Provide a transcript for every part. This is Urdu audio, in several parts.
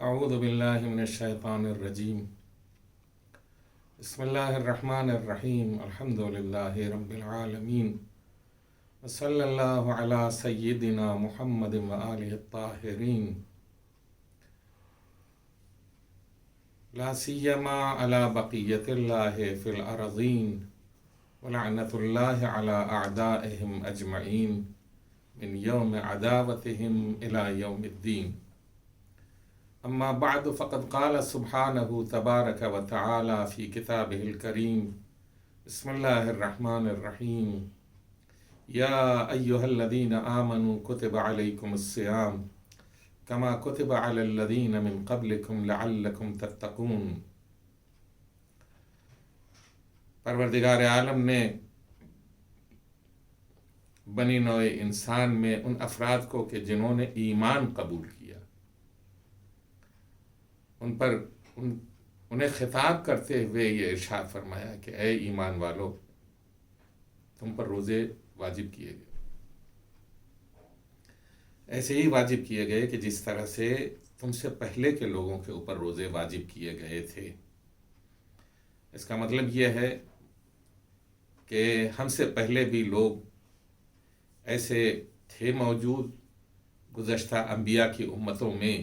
اعوذ باللہ من الشیطان الرجیم بسم اللہ الرحمن الرحیم الحمد للہ رب العالمین وصلی اللہ علی سیدنا محمد وآلہ الطاہرین لا سیما علی بقیت اللہ فی الارضین ولعنت اللہ علی اعدائہم اجمعین من یوم عداوتہم الی یوم الدین. اما بعد فقد قال سبحانه تبارك وتعالى في كتابه الكريم بسم الله الرحمن الرحيم يا أيها الذين آمنوا كتب عليكم الصيام كما كتب على الذين من قبلكم لعلكم تتقون. پروردگار عالم نے بنی نوع انسان میں ان افراد کو کہ جنہوں نے ایمان قبول کیا انہیں خطاب کرتے ہوئے یہ ارشاد فرمایا کہ اے ایمان والو، تم پر روزے واجب کیے گئے، ایسے ہی واجب کیے گئے کہ جس طرح سے تم سے پہلے کے لوگوں کے اوپر روزے واجب کیے گئے تھے. اس کا مطلب یہ ہے کہ ہم سے پہلے بھی لوگ ایسے تھے موجود گزشتہ انبیاء کی امتوں میں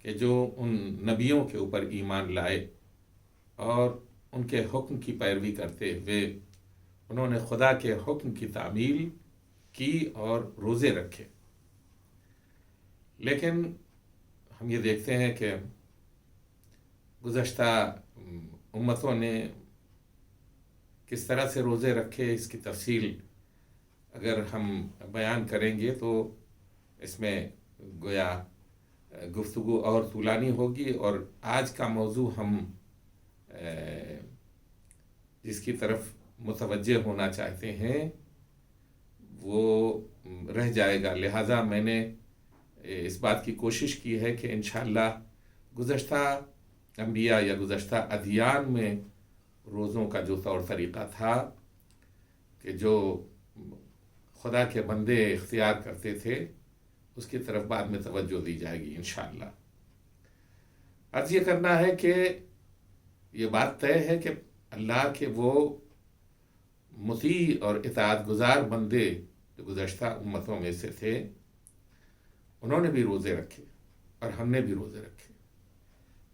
کہ جو ان نبیوں کے اوپر ایمان لائے اور ان کے حکم کی پیروی کرتے ہوئے انہوں نے خدا کے حکم کی تعمیل کی اور روزے رکھے. لیکن ہم یہ دیکھتے ہیں کہ گزشتہ امتوں نے کس طرح سے روزے رکھے، اس کی تفصیل اگر ہم بیان کریں گے تو اس میں گویا گفتگو اور طولانی ہوگی. اور آج کا موضوع ہم جس کی طرف متوجہ ہونا چاہتے ہیں وہ رہ جائے گا. لہٰذا میں نے اس بات کی کوشش کی ہے کہ انشاءاللہ گزشتہ انبیاء یا گزشتہ ادیان میں روزوں کا جو طور طریقہ تھا کہ جو خدا کے بندے اختیار کرتے تھے اس کی طرف بعد میں توجہ دی جائے گی انشاءاللہ. عرض یہ کرنا ہے کہ یہ بات طے ہے کہ اللہ کے وہ مطیع اور اطاعت گزار بندے جو گزشتہ امتوں میں سے تھے انہوں نے بھی روزے رکھے اور ہم نے بھی روزے رکھے.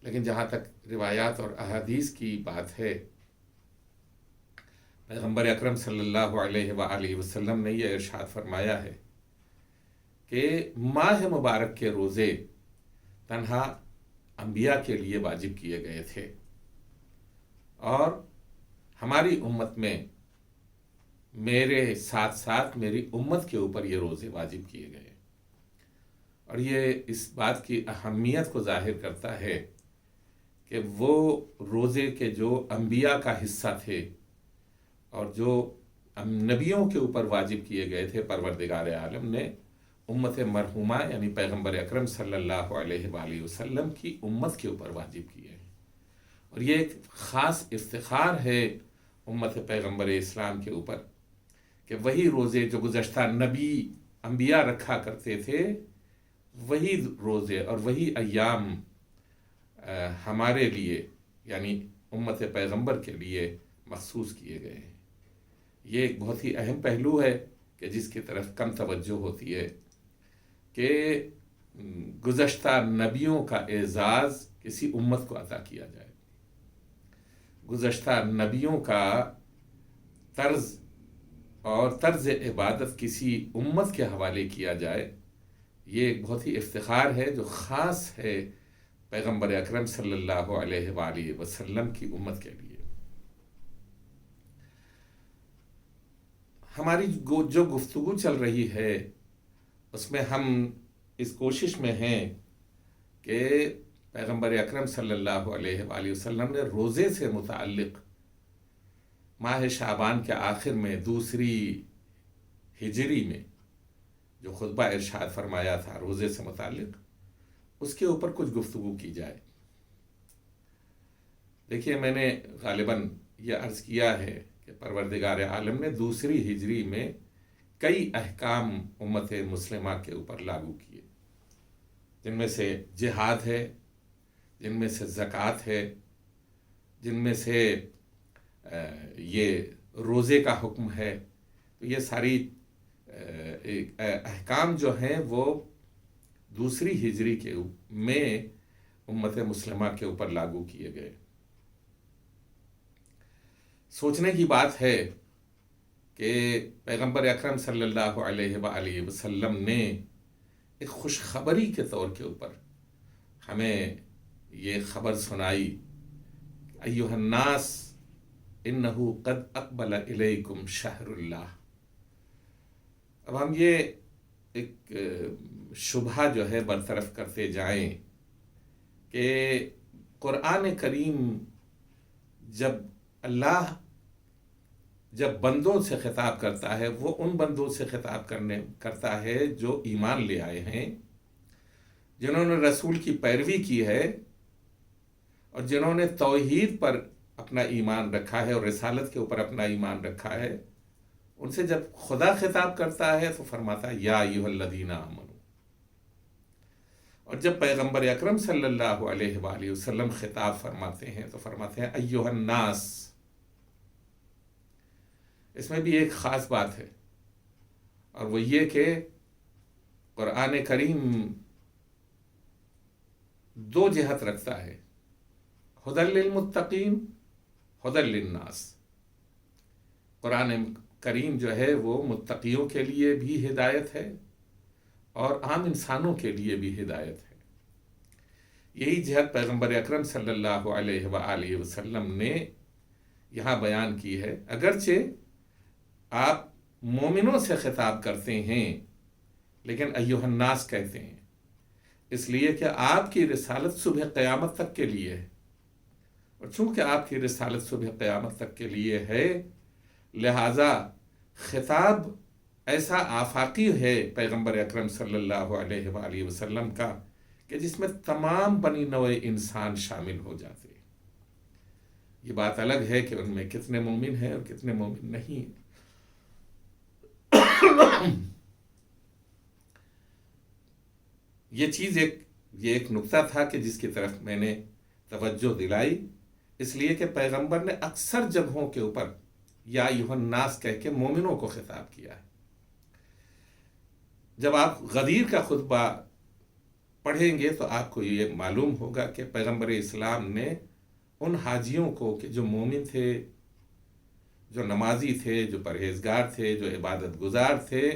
لیکن جہاں تک روایات اور احادیث کی بات ہے، پیغمبر اکرم صلی اللہ علیہ وآلہ وسلم نے یہ ارشاد فرمایا ہے کہ ماہ مبارک کے روزے تنہا انبیاء کے لیے واجب کیے گئے تھے اور ہماری امت میں میرے ساتھ ساتھ میری امت کے اوپر یہ روزے واجب کیے گئے. اور یہ اس بات کی اہمیت کو ظاہر کرتا ہے کہ وہ روزے کے جو انبیاء کا حصہ تھے اور جو نبیوں کے اوپر واجب کیے گئے تھے، پروردگار عالم نے امت مرحومہ یعنی پیغمبر اکرم صلی اللہ علیہ وآلہ وسلم کی امت کے اوپر واجب کیے ہیں. اور یہ ایک خاص افتخار ہے امت پیغمبر اسلام کے اوپر کہ وہی روزے جو گزشتہ نبی انبیاء رکھا کرتے تھے، وہی روزے اور وہی ایام ہمارے لیے یعنی امت پیغمبر کے لیے مخصوص کیے گئے ہیں. یہ ایک بہت ہی اہم پہلو ہے کہ جس کی طرف کم توجہ ہوتی ہے کہ گزشتہ نبیوں کا اعزاز کسی امت کو عطا کیا جائے، گزشتہ نبیوں کا طرز اور طرز عبادت کسی امت کے حوالے کیا جائے. یہ ایک بہت ہی افتخار ہے جو خاص ہے پیغمبر اکرم صلی اللہ علیہ وآلہ وسلم کی امت کے لیے. ہماری جو گفتگو چل رہی ہے اس میں ہم اس کوشش میں ہیں کہ پیغمبر اکرم صلی اللہ علیہ وآلہ وسلم نے روزے سے متعلق ماہ شعبان کے آخر میں دوسری ہجری میں جو خطبہ ارشاد فرمایا تھا روزے سے متعلق، اس کے اوپر کچھ گفتگو کی جائے. دیکھیے، میں نے غالباً یہ عرض کیا ہے کہ پروردگار عالم نے دوسری ہجری میں کئی احکام امت مسلمہ کے اوپر لاگو کیے. جن میں سے جہاد ہے، جن میں سے زکوٰۃ ہے، جن میں سے یہ روزے کا حکم ہے. تو یہ ساری احکام جو ہیں وہ دوسری ہجری کے میں امت مسلمہ کے اوپر لاگو کیے گئے. سوچنے کی بات ہے کہ پیغمبر اکرم صلی اللہ علیہ وآلہ وسلم نے ایک خوشخبری کے طور کے اوپر ہمیں یہ خبر سنائی، ایھا الناس انہ قد اقبل الیکم شہر اللہ. اب ہم یہ ایک شبہہ جو ہے برطرف کرتے جائیں کہ قرآن کریم جب بندوں سے خطاب کرتا ہے، وہ ان بندوں سے خطاب کرتا ہے جو ایمان لے آئے ہیں، جنہوں نے رسول کی پیروی کی ہے اور جنہوں نے توحید پر اپنا ایمان رکھا ہے اور رسالت کے اوپر اپنا ایمان رکھا ہے. ان سے جب خدا خطاب کرتا ہے تو فرماتا ہے یا ایھا الذین آمنوا. اور جب پیغمبر اکرم صلی اللہ علیہ وآلہ وسلم خطاب فرماتے ہیں تو فرماتے ہیں ایھا الناس. اس میں بھی ایک خاص بات ہے، اور وہ یہ کہ قرآن کریم دو جہت رکھتا ہے، ھدی للمتقین، ھدی للناس. قرآن کریم جو ہے وہ متقیوں کے لیے بھی ہدایت ہے اور عام انسانوں کے لیے بھی ہدایت ہے. یہی جہت پیغمبر اکرم صلی اللہ علیہ وآلہ وسلم نے یہاں بیان کی ہے. اگرچہ آپ مومنوں سے خطاب کرتے ہیں لیکن ایھا الناس کہتے ہیں، اس لیے کہ آپ کی رسالت صبح قیامت تک کے لیے ہے، اور چونکہ آپ کی رسالت صبح قیامت تک کے لیے ہے لہٰذا خطاب ایسا آفاقی ہے پیغمبر اکرم صلی اللہ علیہ وآلہ وسلم کا کہ جس میں تمام بنی نوع انسان شامل ہو جاتے ہیں. یہ بات الگ ہے کہ ان میں کتنے مومن ہیں اور کتنے مومن نہیں ہیں. یہ ایک نقطہ تھا کہ جس کی طرف میں نے توجہ دلائی، اس لیے کہ پیغمبر نے اکثر جگہوں کے اوپر یا ایھا الناس کہہ کے مومنوں کو خطاب کیا ہے. جب آپ غدیر کا خطبہ پڑھیں گے تو آپ کو یہ معلوم ہوگا کہ پیغمبر اسلام نے ان حاجیوں کو کہ جو مومن تھے، جو نمازی تھے، جو پرہیزگار تھے، جو عبادت گزار تھے،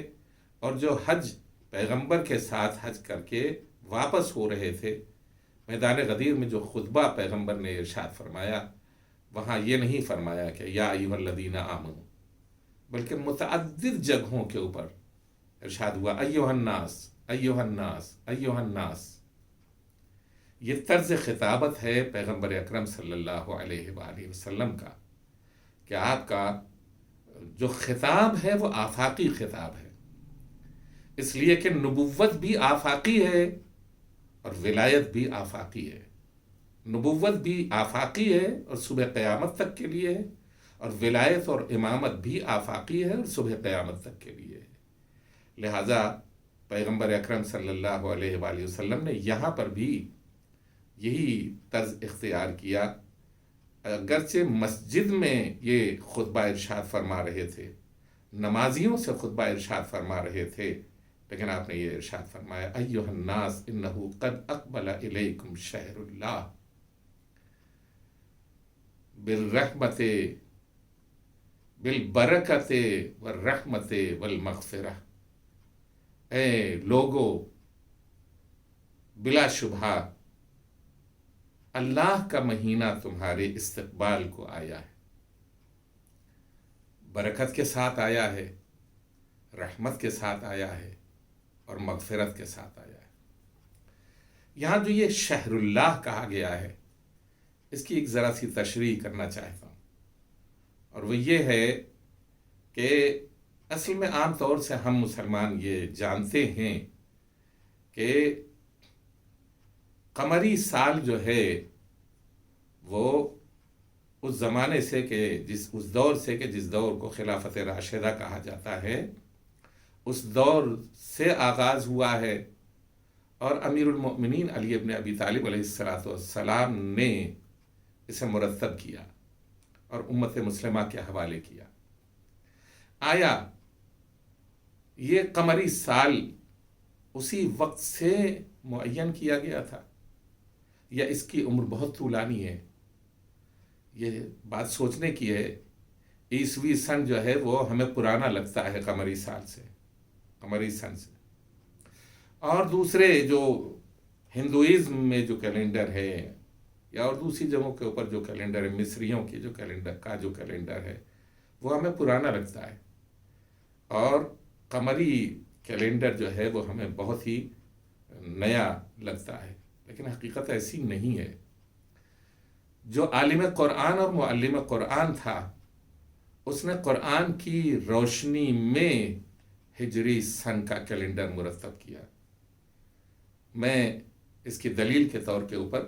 اور جو حج پیغمبر کے ساتھ حج کر کے واپس ہو رہے تھے، میدان غدیر میں جو خطبہ پیغمبر نے ارشاد فرمایا، وہاں یہ نہیں فرمایا کہ یا ایھا الذین آمنوا، بلکہ متعدد جگہوں کے اوپر ارشاد ہوا ایھا الناس، ایھا الناس، ایھا الناس. یہ طرز خطابت ہے پیغمبر اکرم صلی اللہ علیہ وآلہ وسلم کا کہ آپ کا جو خطاب ہے وہ آفاقی خطاب ہے، اس لیے کہ نبوت بھی آفاقی ہے اور ولایت بھی آفاقی ہے. نبوت بھی آفاقی ہے اور صبح قیامت تک کے لیے ہے، اور ولایت اور امامت بھی آفاقی ہے اور صبح قیامت تک کے لیے ہے. لہٰذا پیغمبر اکرم صلی اللہ علیہ وآلہ وسلم نے یہاں پر بھی یہی طرز اختیار کیا. اگرچہ مسجد میں یہ خطبہ ارشاد فرما رہے تھے، نمازیوں سے خطبہ ارشاد فرما رہے تھے، لیکن آپ نے یہ ارشاد فرمایا ایھا الناس انہ قد اقبل الیکم شہر اللہ بالرحمت بالبرکت والرحمت والمغفرہ. اے لوگو، بلا شبہ اللہ کا مہینہ تمہارے استقبال کو آیا ہے، برکت کے ساتھ آیا ہے، رحمت کے ساتھ آیا ہے اور مغفرت کے ساتھ آیا ہے. یہاں جو یہ شہر اللہ کہا گیا ہے، اس کی ایک ذرا سی تشریح کرنا چاہتا ہوں، اور وہ یہ ہے کہ اصل میں عام طور سے ہم مسلمان یہ جانتے ہیں کہ قمری سال جو ہے وہ اس زمانے سے کہ اس دور سے کہ جس دور کو خلافت راشدہ کہا جاتا ہے، اس دور سے آغاز ہوا ہے اور امیر المؤمنین علی ابن ابی طالب علیہ السلام نے اسے مرتب کیا اور امت مسلمہ کے حوالے کیا۔ آیا یہ قمری سال اسی وقت سے معین کیا گیا تھا یا اس کی عمر بہت طولانی ہے؟ یہ بات سوچنے کی ہے۔ عیسوی سن جو ہے وہ ہمیں پرانا لگتا ہے قمری سال سے، قمری سن سے۔ اور دوسرے جو ہندوازم میں جو کیلنڈر ہے یا اور دوسری جگہوں کے اوپر جو کیلنڈر ہے، مصریوں کی جو کیلنڈر ہے وہ ہمیں پرانا لگتا ہے، اور قمری کیلنڈر جو ہے وہ ہمیں بہت ہی نیا لگتا ہے، لیکن حقیقت ایسی نہیں ہے۔ جو عالم قرآن اور معلم قرآن تھا اس نے قرآن کی روشنی میں ہجری سن کا کیلنڈر مرتب کیا۔ میں اس کی دلیل کے طور کے اوپر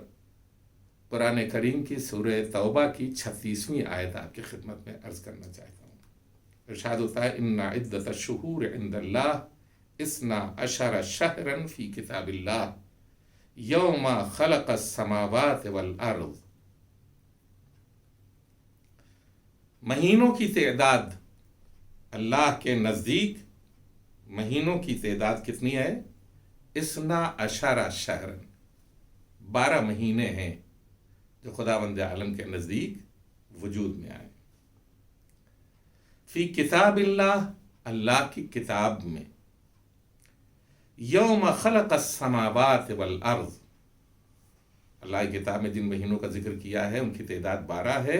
قرآن کریم کی سورہ توبہ کی 36ویں آیت آپ کی خدمت میں عرض کرنا چاہتا ہوں۔ ارشاد ہوتا ہے ان عدت الشہور عند اللہ 12 شہرا فی کتاب اللہ یوم خلق السماوات والارض۔ مہینوں کی تعداد اللہ کے نزدیک، مہینوں کی تعداد کتنی ہے؟ 12 شہرا، 12 مہینے ہیں جو خداوند عالم کے نزدیک وجود میں آئے۔ فی کتاب اللہ، اللہ کی کتاب میں۔ یوم خلق السماوات والارض، اللہ کی کتاب میں جن مہینوں کا ذکر کیا ہے ان کی تعداد 12 ہے،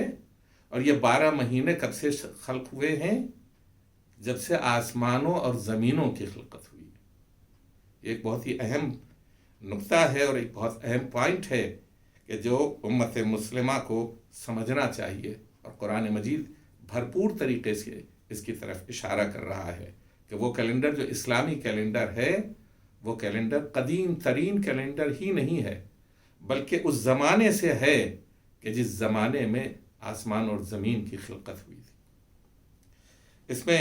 اور یہ 12 مہینے کب سے خلق ہوئے ہیں؟ جب سے آسمانوں اور زمینوں کی خلقت ہوئی۔ یہ ایک بہت ہی اہم نقطہ ہے اور ایک بہت اہم پوائنٹ ہے کہ جو امت مسلمہ کو سمجھنا چاہیے، اور قرآن مجید بھرپور طریقے سے اس کی طرف اشارہ کر رہا ہے کہ وہ کیلنڈر جو اسلامی کیلنڈر ہے وہ کیلنڈر قدیم ترین کیلنڈر ہی نہیں ہے، بلکہ اس زمانے سے ہے کہ جس زمانے میں آسمان اور زمین کی خلقت ہوئی تھی۔ اس میں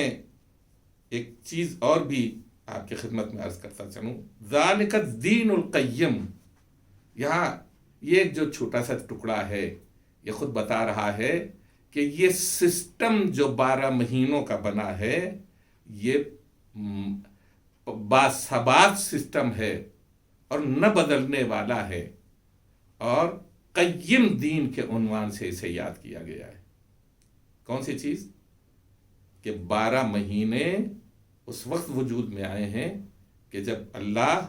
ایک چیز اور بھی آپ کی خدمت میں عرض کرتا چلوں، ذالک الدین القیم، یہاں یہ جو چھوٹا سا ٹکڑا ہے یہ خود بتا رہا ہے کہ یہ سسٹم جو 12 مہینوں کا بنا ہے یہ باثبات سسٹم ہے اور نہ بدلنے والا ہے، اور قیم دین کے عنوان سے اسے یاد کیا گیا ہے۔ کون سی چیز؟ کہ 12 مہینے اس وقت وجود میں آئے ہیں کہ جب اللہ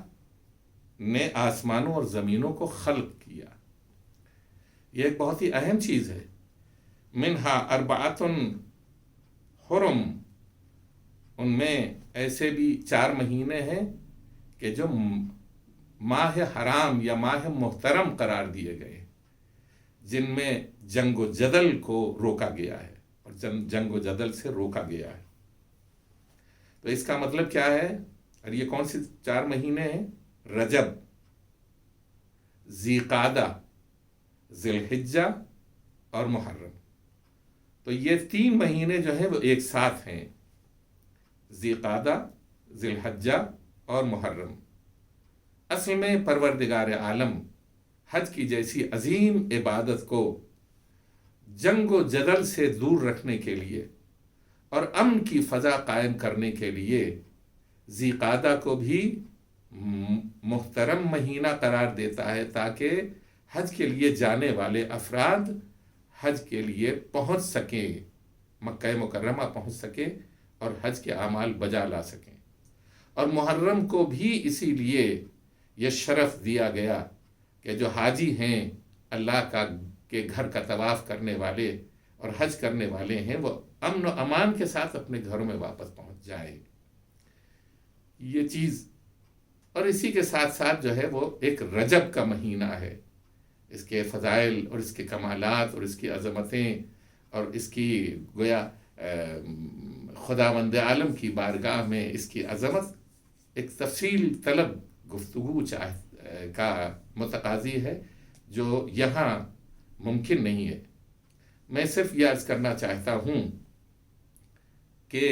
نے آسمانوں اور زمینوں کو خلق کیا۔ یہ ایک بہت ہی اہم چیز ہے۔ منہا 4 حرم، ان میں ایسے بھی 4 مہینے ہیں کہ جو ماہ حرام یا ماہ محترم قرار دیے گئے، جن میں جنگ و جدل کو روکا گیا ہے، اور جنگ و جدل سے روکا گیا ہے۔ تو اس کا مطلب کیا ہے؟ اور یہ کون سی 4 مہینے ہیں؟ رجب، ذی قعدہ، ذی الحجہ اور محرم۔ تو یہ 3 مہینے جو ہیں وہ ایک ساتھ ہیں، ذی قعدہ، ذی الحجہ اور محرم۔ اصل میں پروردگار عالم حج کی جیسی عظیم عبادت کو جنگ و جدل سے دور رکھنے کے لیے اور امن کی فضا قائم کرنے کے لیے ذی قعدہ کو بھی محترم مہینہ قرار دیتا ہے، تاکہ حج کے لیے جانے والے افراد حج کے لیے پہنچ سکیں، مکہ مکرمہ پہنچ سکیں اور حج کے اعمال بجا لا سکیں۔ اور محرم کو بھی اسی لیے یہ شرف دیا گیا کہ جو حاجی ہیں، اللہ کے گھر کا طواف کرنے والے اور حج کرنے والے ہیں، وہ امن و امان کے ساتھ اپنے گھروں میں واپس پہنچ جائے۔ یہ چیز، اور اسی کے ساتھ ساتھ جو ہے وہ ایک رجب کا مہینہ ہے، اس کے فضائل اور اس کے کمالات اور اس کی عظمتیں اور اس کی گویا خداوند عالم کی بارگاہ میں اس کی عظمت ایک تفصیل طلب گفتگو کا متقاضی ہے، جو یہاں ممکن نہیں ہے۔ میں صرف یہ عرض کرنا چاہتا ہوں کہ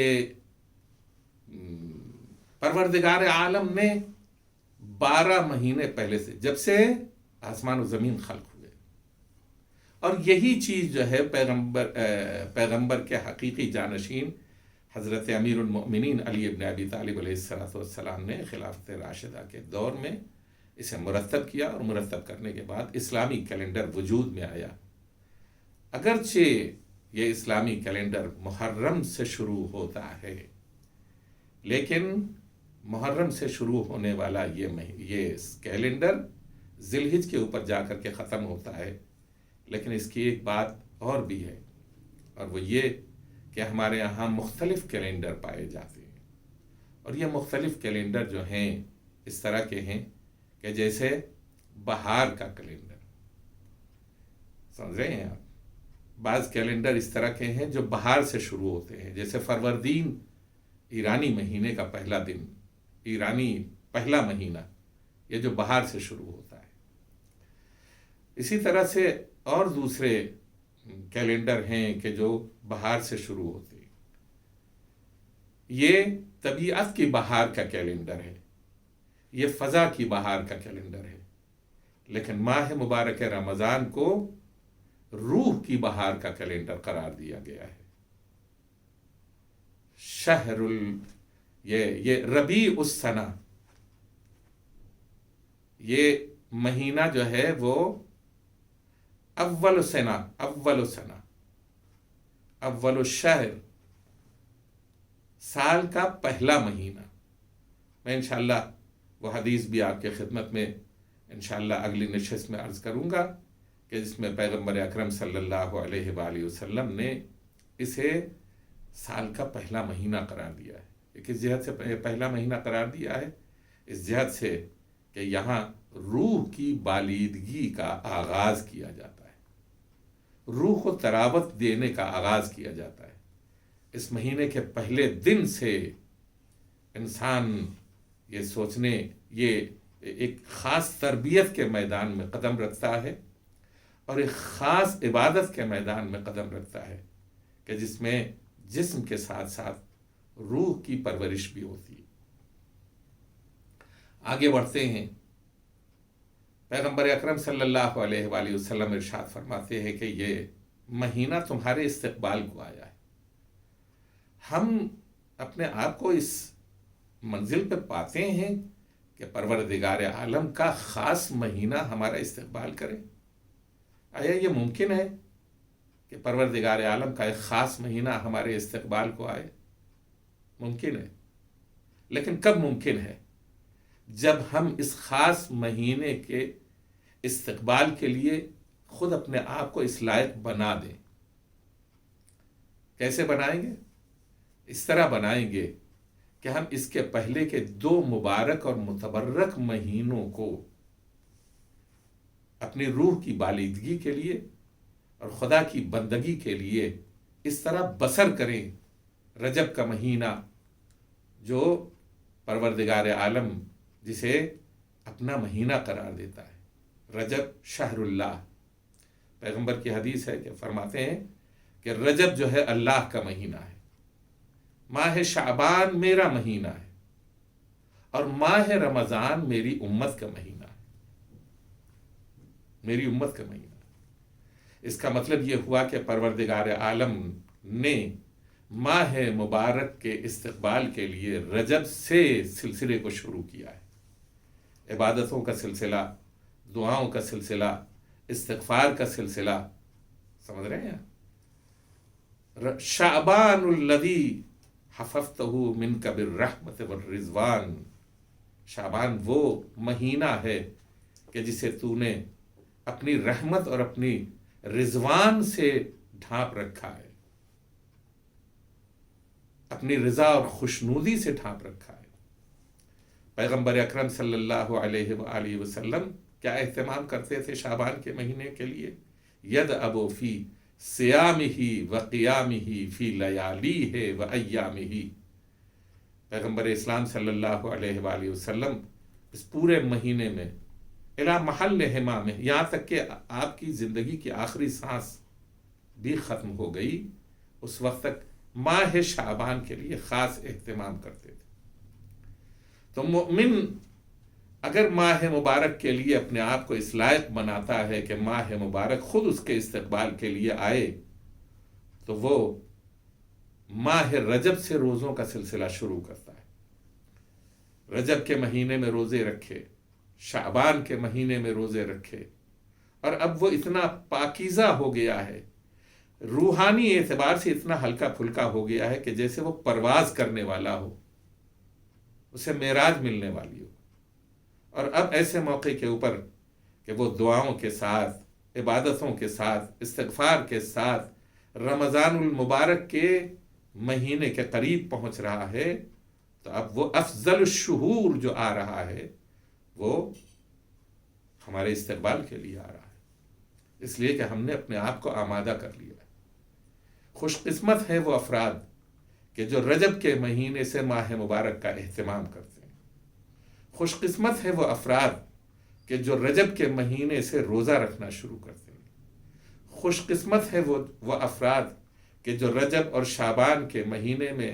پروردگار عالم نے 12 مہینے پہلے سے، جب سے آسمان و زمین خلق ہوئے. اور یہی چیز جو ہے پیغمبر کے حقیقی جانشین حضرت امیر المؤمنین علی ابن ابی طالب علیہ السلام نے خلافت راشدہ کے دور میں اسے مرتب کیا، اور مرتب کرنے کے بعد اسلامی کیلنڈر وجود میں آیا. اگرچہ یہ اسلامی کیلنڈر محرم سے شروع ہوتا ہے، لیکن محرم سے شروع ہونے والا یہ کیلنڈر ذی الحجہ کے اوپر جا کر کے ختم ہوتا ہے. لیکن اس کی ایک بات اور بھی ہے، اور وہ یہ کہ ہمارے یہاں مختلف کیلنڈر پائے جاتے ہیں. اور یہ مختلف کیلنڈر جو ہیں اس طرح کے ہیں کہ جیسے بہار کا کیلنڈر، سمجھ رہے ہیں آپ؟ بعض کیلنڈر اس طرح کے ہیں جو بہار سے شروع ہوتے ہیں، جیسے فروردین ایرانی مہینے کا پہلا دن، ایرانی پہلا مہینہ، یہ جو بہار سے شروع ہوتا ہے. اسی طرح سے اور دوسرے کیلنڈر ہیں کہ جو بہار سے شروع ہوتے ہیں. یہ طبیعت کی بہار کا کیلنڈر ہے، یہ فضا کی بہار کا کیلنڈر ہے. لیکن ماہ مبارک رمضان کو روح کی بہار کا کیلنڈر قرار دیا گیا ہے. یہ ربیع السنہ، یہ مہینہ جو ہے وہ اول سنہ، اول الشہر، سال کا پہلا مہینہ. میں انشاءاللہ وہ حدیث بھی آپ کے خدمت میں انشاءاللہ اگلی نشست میں عرض کروں گا کہ جس میں پیغمبر اکرم صلی اللہ علیہ وآلہ وسلم نے اسے سال کا پہلا مہینہ قرار دیا ہے. کس جہت سے پہلا مہینہ قرار دیا ہے؟ اس جہت سے کہ یہاں روح کی بالیدگی کا آغاز کیا جاتا ہے، روح کو تراوت دینے کا آغاز کیا جاتا ہے. اس مہینے کے پہلے دن سے انسان یہ سوچنے، یہ ایک خاص تربیت کے میدان میں قدم رکھتا ہے، اور ایک خاص عبادت کے میدان میں قدم رکھتا ہے کہ جس میں جسم کے ساتھ ساتھ روح کی پرورش بھی ہوتی ہے. آگے بڑھتے ہیں. پیغمبر اکرم صلی اللہ علیہ وآلہ وسلم ارشاد فرماتے ہیں کہ یہ مہینہ تمہارے استقبال کو آیا ہے. ہم اپنے آپ کو اس منزل پہ پاتے ہیں کہ پروردگار عالم کا خاص مہینہ ہمارا استقبال کرے. آیا یہ ممکن ہے کہ پروردگار عالم کا ایک خاص مہینہ ہمارے استقبال کو آئے؟ ممکن ہے. لیکن کب ممکن ہے؟ جب ہم اس خاص مہینے کے استقبال کے لیے خود اپنے آپ کو اس لائق بنا دیں. کیسے بنائیں گے؟ اس طرح بنائیں گے کہ ہم اس کے پہلے کے 2 مبارک اور متبرک مہینوں کو اپنی روح کی بالیدگی کے لیے اور خدا کی بندگی کے لیے اس طرح بسر کریں. رجب کا مہینہ جو پروردگار عالم جسے اپنا مہینہ قرار دیتا ہے، رجب شہر اللہ. پیغمبر کی حدیث ہے کہ فرماتے ہیں کہ رجب جو ہے اللہ کا مہینہ ہے، ماہ شعبان میرا مہینہ ہے، اور ماہ رمضان میری امت کا مہینہ ہے. میری امت کا مہینہ. اس کا مطلب یہ ہوا کہ پروردگار عالم نے ماہ مبارک کے استقبال کے لیے رجب سے سلسلے کو شروع کیا ہے. عبادتوں کا سلسلہ، دعاؤں کا سلسلہ، استغفار کا سلسلہ. سمجھ رہے ہیں؟ شعبان الذی حفظتہ منک بالرحمت والرضوان. شعبان وہ مہینہ ہے کہ جسے تو نے اپنی رحمت اور اپنی رضوان سے ڈھانپ رکھا ہے، اپنی رضا اور خوشنودی سے ڈھانپ رکھا ہے. پیغمبر اکرم صلی اللہ علیہ وآلہ وسلم کیا اہتمام کرتے تھے شعبان کے مہینے کے لیے؟ یدعبو فی صیامہ و قیامہ فی لیالیہ و ایامہ. پیغمبر اسلام صلی اللہ علیہ وآلہ وسلم اس پورے مہینے میں الی محل حمام، یہاں تک کہ آپ کی زندگی کی آخری سانس بھی ختم ہو گئی، اس وقت تک ماہ شعبان کے لیے خاص اہتمام کرتے تھے. تو مومن اگر ماہ مبارک کے لیے اپنے آپ کو اس لائق بناتا ہے کہ ماہ مبارک خود اس کے استقبال کے لیے آئے، تو وہ ماہ رجب سے روزوں کا سلسلہ شروع کرتا ہے۔ رجب کے مہینے میں روزے رکھے، شعبان کے مہینے میں روزے رکھے، اور اب وہ اتنا پاکیزہ ہو گیا ہے، روحانی اعتبار سے اتنا ہلکا پھلکا ہو گیا ہے کہ جیسے وہ پرواز کرنے والا ہو، اسے معراج ملنے والی ہو۔ اور اب ایسے موقع کے اوپر کہ وہ دعاؤں کے ساتھ، عبادتوں کے ساتھ، استغفار کے ساتھ رمضان المبارک کے مہینے کے قریب پہنچ رہا ہے، تو اب وہ افضل الشہور جو آ رہا ہے وہ ہمارے استقبال کے لیے آ رہا ہے، اس لیے کہ ہم نے اپنے آپ کو آمادہ کر لیا ہے۔ خوش قسمت ہے وہ افراد کہ جو رجب کے مہینے سے ماہ مبارک کا اہتمام کرتے ہیں۔ خوش قسمت ہے وہ افراد کہ جو رجب کے مہینے سے روزہ رکھنا شروع کرتے ہیں۔ خوش قسمت ہے وہ افراد کہ جو رجب اور شعبان کے مہینے میں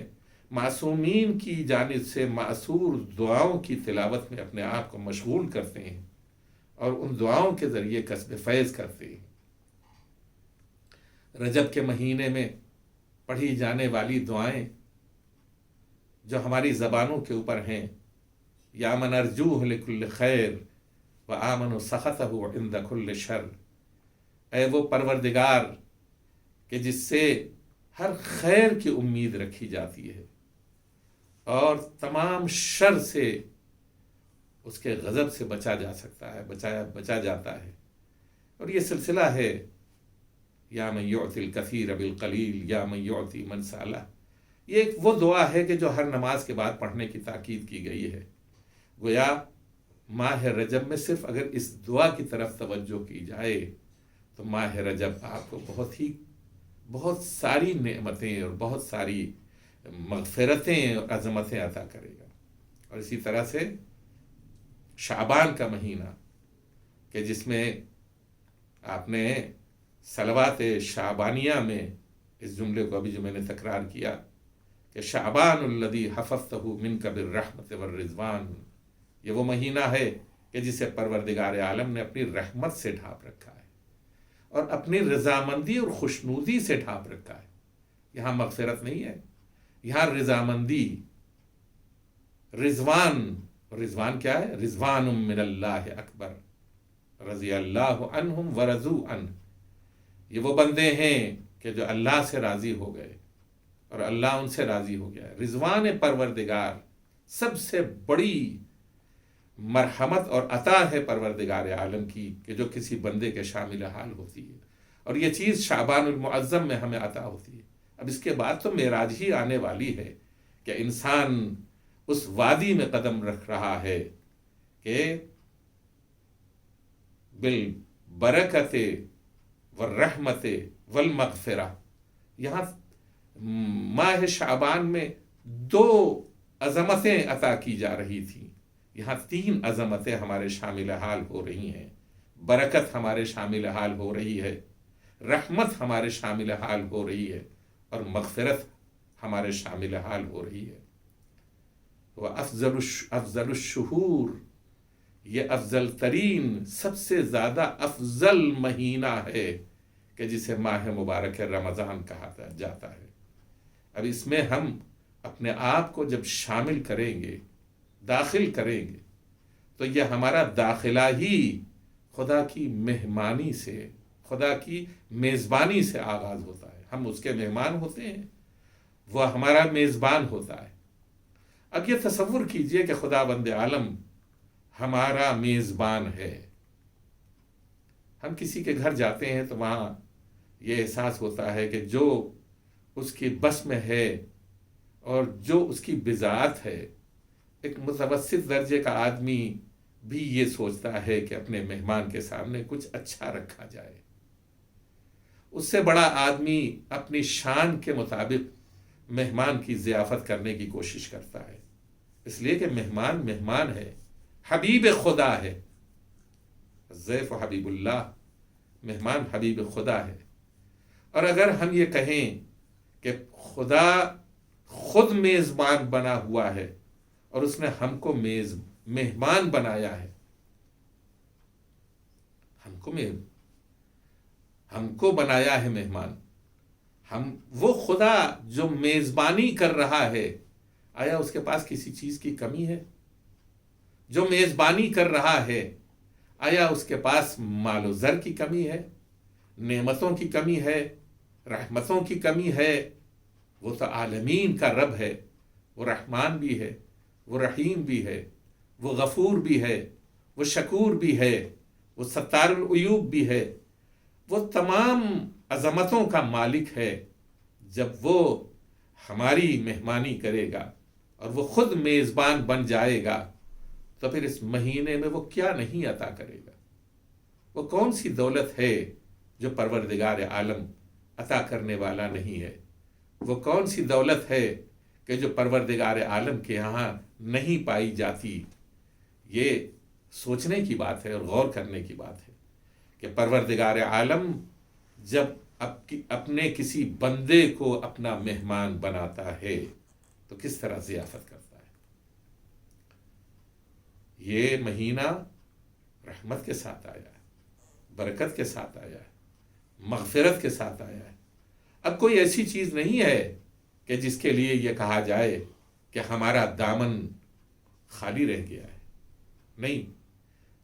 معصومین کی جانب سے معصور دعاؤں کی تلاوت میں اپنے آپ کو مشغول کرتے ہیں اور ان دعاؤں کے ذریعے کسب فیض کرتے ہیں۔ رجب کے مہینے میں پڑھی جانے والی دعائیں جو ہماری زبانوں کے اوپر ہیں، یا من ارجوہ لکل خیر وآمن سخطہ عند کل شر، اے وہ پروردگار کہ جس سے ہر خیر کی امید رکھی جاتی ہے اور تمام شر سے اس کے غضب سے بچا جا سکتا ہے، بچا جاتا ہے۔ اور یہ سلسلہ ہے یا من یعطی الکثیر بالقلیل یا من یعطی من سالہ، یہ ایک وہ دعا ہے کہ جو ہر نماز کے بعد پڑھنے کی تاکید کی گئی ہے۔ گویا ماہ رجب میں صرف اگر اس دعا کی طرف توجہ کی جائے تو ماہ رجب آپ کو بہت ساری نعمتیں اور بہت ساری مغفرتیں اور عظمتیں عطا کرے گا۔ اور اسی طرح سے شعبان کا مہینہ کہ جس میں آپ نے صلوات شعبانیہ میں اس جملے کو ابھی جو میں نے تکرار کیا کہ شعبان الذی حفظتہ منک بالرحمت والرضوان، یہ وہ مہینہ ہے کہ جسے پروردگار عالم نے اپنی رحمت سے ڈھانپ رکھا ہے اور اپنی رضامندی اور خوشنودی سے ڈھانپ رکھا ہے۔ یہاں مغفرت نہیں ہے، یہاں رضامندی، رضوان کیا ہے؟ رضوان من اللہ اکبر، رضی اللہ عنہم ورضوا عنہ، یہ وہ بندے ہیں کہ جو اللہ سے راضی ہو گئے اور اللہ ان سے راضی ہو گیا ہے۔ رضوان پروردگار سب سے بڑی مرحمت اور عطا ہے پروردگار عالم کی کہ جو کسی بندے کے شامل حال ہوتی ہے، اور یہ چیز شعبان المعظم میں ہمیں عطا ہوتی ہے۔ اب اس کے بعد تو معراج ہی آنے والی ہے کہ انسان اس وادی میں قدم رکھ رہا ہے کہ بالبرکت والرحمت والمغفرہ۔ یہاں ماہ شعبان میں 2 عظمتیں عطا کی جا رہی تھیں، یہاں 3 عظمتیں ہمارے شامل حال ہو رہی ہیں۔ برکت ہمارے شامل حال ہو رہی ہے، رحمت ہمارے شامل حال ہو رہی ہے، اور مغفرت ہمارے شامل حال ہو رہی ہے۔ وہ افضل الشہور، یہ افضل ترین، سب سے زیادہ افضل مہینہ ہے کہ جسے ماہ مبارک رمضان کہا جاتا ہے۔ اب اس میں ہم اپنے آپ کو جب شامل کریں گے، داخل کریں گے، تو یہ ہمارا داخلہ ہی خدا کی مہمانی سے، خدا کی میزبانی سے آغاز ہوتا ہے۔ ہم اس کے مہمان ہوتے ہیں، وہ ہمارا میزبان ہوتا ہے۔ اب یہ تصور کیجئے کہ خدا بند عالم ہمارا میزبان ہے۔ ہم کسی کے گھر جاتے ہیں تو وہاں یہ احساس ہوتا ہے کہ جو اس کی بس میں ہے اور جو اس کی بضاعت ہے، ایک متوسط درجے کا آدمی بھی یہ سوچتا ہے کہ اپنے مہمان کے سامنے کچھ اچھا رکھا جائے۔ اس سے بڑا آدمی اپنی شان کے مطابق مہمان کی ضیافت کرنے کی کوشش کرتا ہے، اس لیے کہ مہمان ہے، حبیب خدا ہے۔ ضیف حبیب اللہ، مہمان حبیب خدا ہے۔ اور اگر ہم یہ کہیں کہ خدا خود میزبان بنا ہوا ہے اور اس نے ہم کو مہمان بنایا ہے، ہم کو بنایا ہے مہمان، وہ خدا جو میزبانی کر رہا ہے، آیا اس کے پاس کسی چیز کی کمی ہے؟ جو میزبانی کر رہا ہے، آیا اس کے پاس مال و زر کی کمی ہے، نعمتوں کی کمی ہے، رحمتوں کی کمی ہے؟ وہ تو عالمین کا رب ہے، وہ رحمان بھی ہے، وہ رحیم بھی ہے، وہ غفور بھی ہے، وہ شکور بھی ہے، وہ ستار العیوب بھی ہے، وہ تمام عظمتوں کا مالک ہے۔ جب وہ ہماری مہمانی کرے گا اور وہ خود میزبان بن جائے گا تو پھر اس مہینے میں وہ کیا نہیں عطا کرے گا؟ وہ کون سی دولت ہے جو پروردگار عالم عطا کرنے والا نہیں ہے؟ وہ کون سی دولت ہے کہ جو پروردگار عالم کے یہاں نہیں پائی جاتی؟ یہ سوچنے کی بات ہے اور غور کرنے کی بات ہے کہ پروردگار عالم جب اپنے کسی بندے کو اپنا مہمان بناتا ہے تو کس طرح ضیافت کرتا ہے۔ یہ مہینہ رحمت کے ساتھ آیا ہے، برکت کے ساتھ آیا ہے، مغفرت کے ساتھ آیا ہے۔ اب کوئی ایسی چیز نہیں ہے کہ جس کے لیے یہ کہا جائے کہ ہمارا دامن خالی رہ گیا ہے۔ نہیں،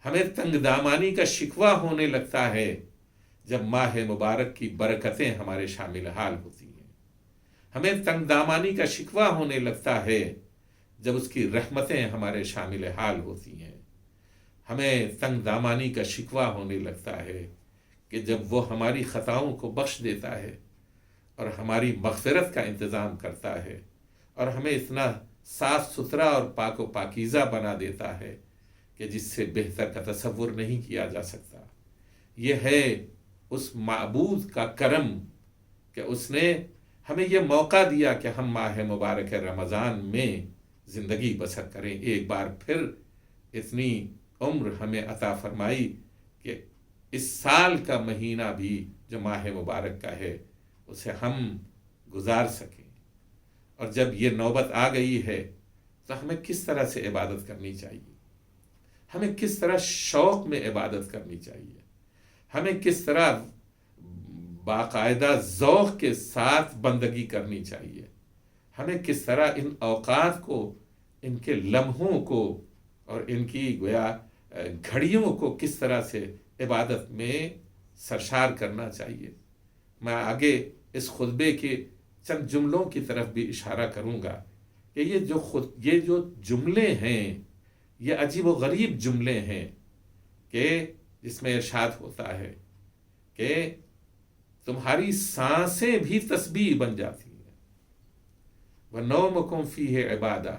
ہمیں تنگ دامانی کا شکوہ ہونے لگتا ہے جب ماہ مبارک کی برکتیں ہمارے شامل حال ہوتی ہیں۔ ہمیں تنگ دامانی کا شکوہ ہونے لگتا ہے جب اس کی رحمتیں ہمارے شامل حال ہوتی ہیں۔ ہمیں تنگ دامانی کا شکوہ ہونے لگتا ہے کہ جب وہ ہماری خطاؤں کو بخش دیتا ہے اور ہماری مغفرت کا انتظام کرتا ہے اور ہمیں اتنا صاف ستھرا اور پاک و پاکیزہ بنا دیتا ہے کہ جس سے بہتر کا تصور نہیں کیا جا سکتا۔ یہ ہے اس معبود کا کرم کہ اس نے ہمیں یہ موقع دیا کہ ہم ماہ مبارک رمضان میں زندگی بسر کریں۔ ایک بار پھر اتنی عمر ہمیں عطا فرمائی کہ اس سال کا مہینہ بھی جو ماہ مبارک کا ہے اسے ہم گزار سکیں۔ اور جب یہ نوبت آ گئی ہے تو ہمیں کس طرح سے عبادت کرنی چاہیے، ہمیں کس طرح شوق میں عبادت کرنی چاہیے، ہمیں کس طرح باقاعدہ ذوق کے ساتھ بندگی کرنی چاہیے، ہمیں کس طرح ان اوقات کو، ان کے لمحوں کو اور ان کی گویا گھڑیوں کو کس طرح سے عبادت میں سرشار کرنا چاہیے۔ میں آگے اس خطبے کے چند جملوں کی طرف بھی اشارہ کروں گا کہ یہ جو جملے ہیں یہ عجیب و غریب جملے ہیں کہ جس میں ارشاد ہوتا ہے کہ تمہاری سانسیں بھی تسبیح بن جاتی ہیں، وَنَوْمُكُمْ فِيهِ عِبَادَةٌ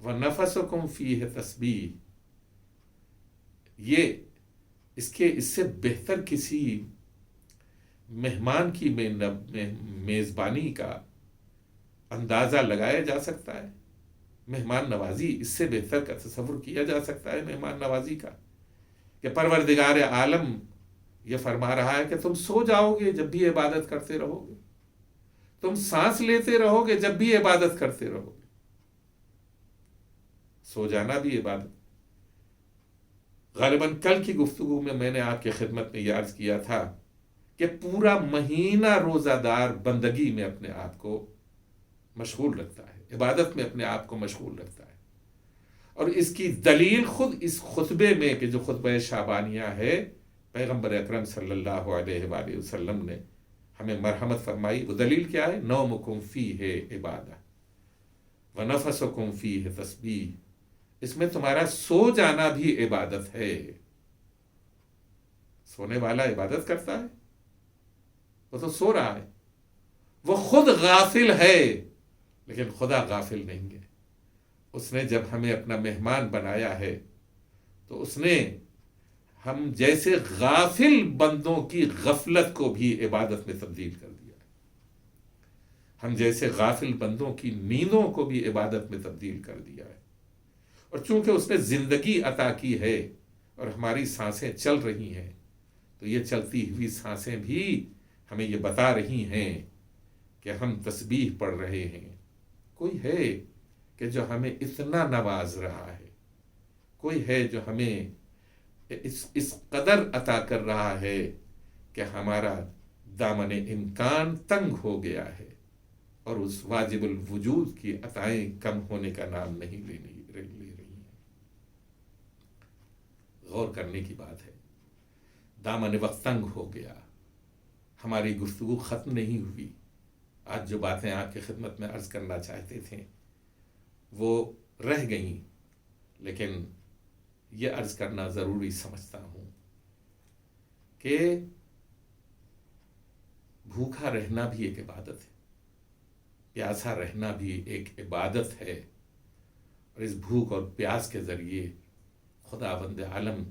وَنَفَسُكُمْ فِيهِ تسبیح۔ اس سے بہتر کسی مہمان کی میزبانی کا اندازہ لگایا جا سکتا ہے؟ مہمان نوازی، اس سے بہتر کا تصور کیا جا سکتا ہے مہمان نوازی کا؟ کہ پروردگار عالم یہ فرما رہا ہے کہ تم سو جاؤ گے جب بھی عبادت کرتے رہو گے، تم سانس لیتے رہو گے جب بھی عبادت کرتے رہو گے۔ سو جانا بھی عبادت۔ غالباً کل کی گفتگو میں نے آپ کی خدمت میں یہ عرض کیا تھا کہ پورا مہینہ روزہ دار بندگی میں اپنے آپ کو مشغول رکھتا ہے، عبادت میں اپنے آپ کو مشغول رکھتا ہے، اور اس کی دلیل خود اس خطبے میں کہ جو خطبہ شعبانیہ ہے، پیغمبر اکرم صلی اللہ علیہ وآلہ وسلم نے ہمیں مرحمت فرمائی۔ وہ دلیل کیا ہے؟ نومکم فیہ عبادہ ونفسکم فیہ تسبیح۔ اس میں تمہارا سو جانا بھی عبادت ہے۔ سونے والا عبادت کرتا ہے، وہ تو سو رہا ہے، وہ خود غافل ہے، لیکن خدا غافل نہیں ہے۔ اس نے جب ہمیں اپنا مہمان بنایا ہے تو اس نے ہم جیسے غافل بندوں کی غفلت کو بھی عبادت میں تبدیل کر دیا ہے، ہم جیسے غافل بندوں کی نیندوں کو بھی عبادت میں تبدیل کر دیا ہے۔ اور چونکہ اس نے زندگی عطا کی ہے اور ہماری سانسیں چل رہی ہیں تو یہ چلتی ہوئی سانسیں بھی ہمیں یہ بتا رہی ہیں کہ ہم تسبیح پڑھ رہے ہیں۔ کوئی ہے کہ جو ہمیں اتنا نواز رہا ہے، کوئی ہے جو ہمیں اس قدر عطا کر رہا ہے کہ ہمارا دامن امکان تنگ ہو گیا ہے اور اس واجب الوجود کی عطائیں کم ہونے کا نام نہیں لے رہی ہیں۔ غور کرنے کی بات ہے، دامن وقت تنگ ہو گیا، ہماری گفتگو ختم نہیں ہوئی۔ آج جو باتیں آپ کی خدمت میں عرض کرنا چاہتے تھے وہ رہ گئیں، لیکن یہ عرض کرنا ضروری سمجھتا ہوں کہ بھوکا رہنا بھی ایک عبادت ہے، پیاسا رہنا بھی ایک عبادت ہے، اور اس بھوک اور پیاس کے ذریعے خداوند عالم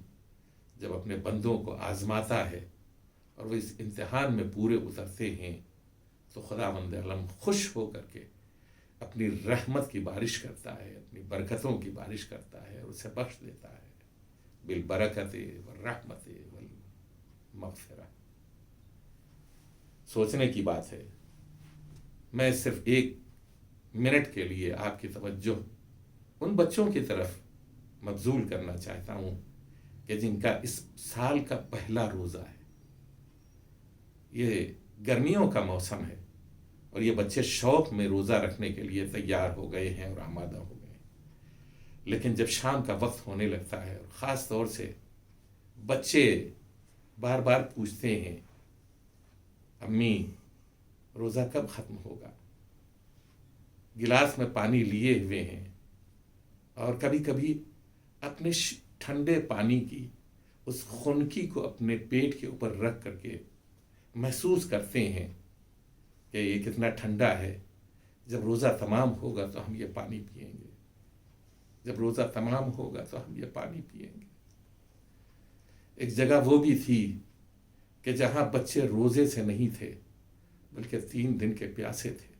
جب اپنے بندوں کو آزماتا ہے اور وہ اس امتحان میں پورے اترتے ہیں تو خداوند عالم خوش ہو کر کے اپنی رحمت کی بارش کرتا ہے، اپنی برکتوں کی بارش کرتا ہے اور اسے بخش دیتا ہے، بالبرکت والرحمت والمغفرہ۔ سوچنے کی بات ہے۔ میں صرف 1 منٹ کے لیے آپ کی توجہ ان بچوں کی طرف مبذول کرنا چاہتا ہوں کہ جن کا اس سال کا پہلا روزہ ہے۔ یہ گرمیوں کا موسم ہے اور یہ بچے شوق میں روزہ رکھنے کے لیے تیار ہو گئے ہیں اور آمادہ ہو گئے ہیں، لیکن جب شام کا وقت ہونے لگتا ہے اور خاص طور سے بچے بار بار پوچھتے ہیں امی روزہ کب ختم ہوگا، گلاس میں پانی لیے ہوئے ہیں اور کبھی کبھی اپنے ٹھنڈے پانی کی اس خنکی کو اپنے پیٹ کے اوپر رکھ کر کے محسوس کرتے ہیں کہ یہ کتنا ٹھنڈا ہے، جب روزہ تمام ہوگا تو ہم یہ پانی پئیں گے، جب روزہ تمام ہوگا تو ہم یہ پانی پئیں گے۔ ایک جگہ وہ بھی تھی کہ جہاں بچے روزے سے نہیں تھے بلکہ 3 دن کے پیاسے تھے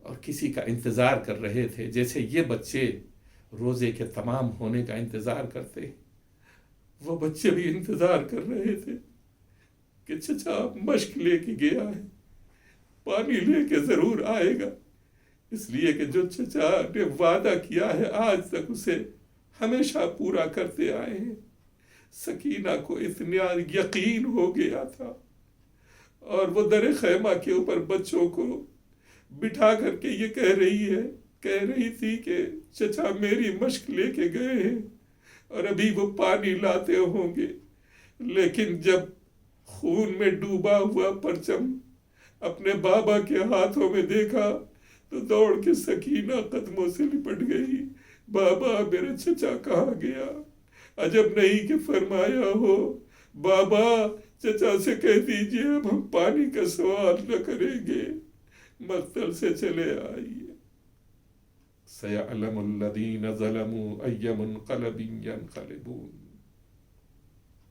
اور کسی کا انتظار کر رہے تھے، جیسے یہ بچے روزے کے تمام ہونے کا انتظار کرتے، وہ بچے بھی انتظار کر رہے تھے کہ چچا مشق لے کے گیا ہے، پانی لے کے ضرور آئے گا، اس لیے کہ جو چچا نے وعدہ کیا ہے آج تک اسے ہمیشہ پورا کرتے آئے ہیں۔ سکینہ کو اتنا یقین ہو گیا تھا اور وہ در خیمہ کے اوپر بچوں کو بٹھا کر کے یہ کہہ رہی تھی کہ چچا میری مشق لے کے گئے ہیں اور ابھی وہ پانی لاتے ہوں گے، لیکن جب خون میں ڈوبا ہوا پرچم اپنے بابا کے ہاتھوں میں دیکھا تو دوڑ کے سکینہ قدموں سے لپٹ گئی، بابا میرا چچا کہاں گیا؟ عجب نہیں کہ فرمایا ہو بابا چچا سے کہہ دیجئے اب ہم پانی کا سوال نہ کریں گے، مقتل سے چلے آئیے۔ سَيَعْلَمُ الَّذِينَ ظَلَمُوا أَيَّ مُنْقَلَبٍ يَنْقَلِبُونَ۔